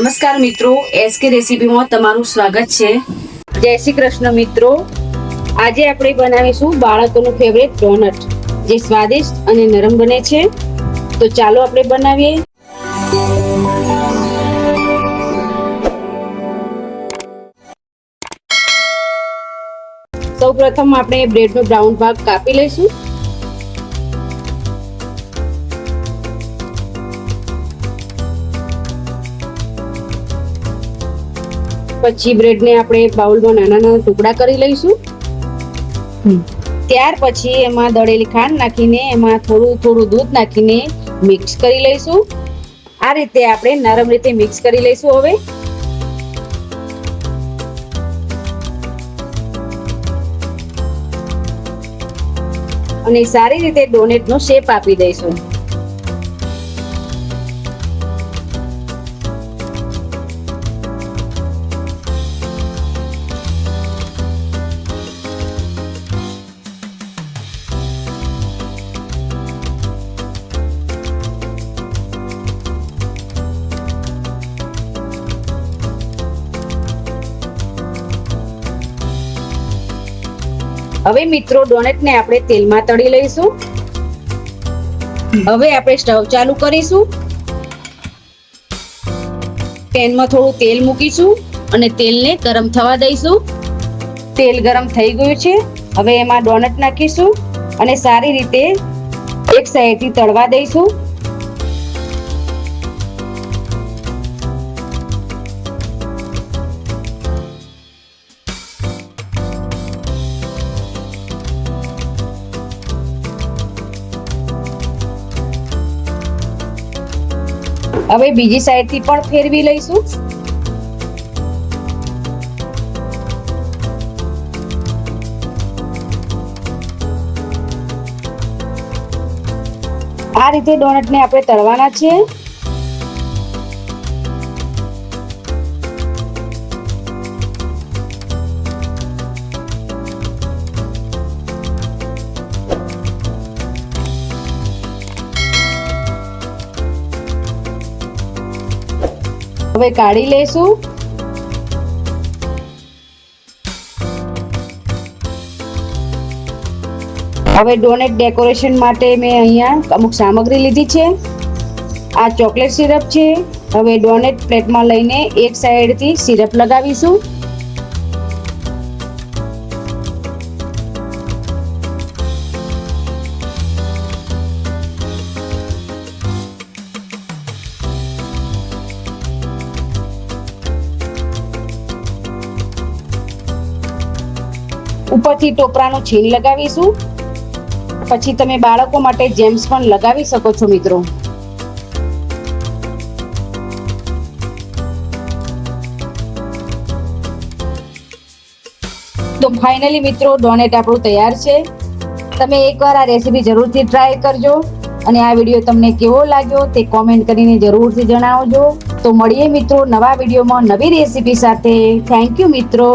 નમસ્કાર મિત્રો, એસકે રેસીપીમાં તમારું સ્વાગત છે। જય શ્રી કૃષ્ણ મિત્રો। આજે આપણે બનાવીશું બાળકોનું ફેવરેટ ડોનટ, જે સ્વાદિષ્ટ અને નરમ બને છે। તો ચાલો આપણે બનાવીએ। સૌપ્રથમ આપણે બ્રેડનો બ્રાઉન ભાગ કાપી લઈશું। પછી બ્રેડને આપણે બાઉલમાં નાના નાના ટુકડા કરી લઈશું। ત્યાર પછી એમાં દળેલી ખાંડ નાખીને એમાં થોડું થોડું દૂધ નાખીને મિક્સ કરી લઈશું। આ રીતે આપણે નરમ રીતે મિક્સ કરી લઈશું। હવે અને સારી રીતે ડોનેટનો શેપ આપી દઈશું। હવે મિત્રો ડોનેટને આપણે તેલમાં તળી લઈશું। હવે આપણે સ્ટવ ચાલુ કરીશું। પેનમાં થોડું તેલ મૂકીશું અને તેલને ગરમ થવા દઈશું। તેલ ગરમ થઈ ગયું છે। હવે એમાં ડોનટ નાખીશું અને સારી રીતે એક સાઈડથી તળવા દઈશું। હવે બીજી સાઈડથી પણ ફેરવી લઈશું। આ રીતે ડોનટને આપણે તળવાના છે। હવે કાઢી લેશું। હવે ડોનેટ ડેકોરેશન માટે મેં અહીંયા અમુક સામગ્રી લીધી છે। આ ચોકલેટ સિરપ છે। હવે ડોનેટ પ્લેટમાં લઈને એક સાઈડથી સિરપ લગાવીશું। ઉપરથી ટોપરાનું છીણ લગાવીશું। પછી તમે બાળકો માટે જેમ્સ પણ લગાવી શકો છો મિત્રો। તો ફાઇનલી મિત્રો ડોનેટ આપણું તૈયાર છે। તમે એકવાર આ રેસીપી જરૂરથી ટ્રાય કરજો અને આ વિડીયો તમને કેવો લાગ્યો તે કોમેન્ટ કરીને જરૂરથી જણાવજો। તો મળીએ મિત્રો નવા વિડીયોમાં નવી રેસીપી સાથે। થેન્ક યુ મિત્રો।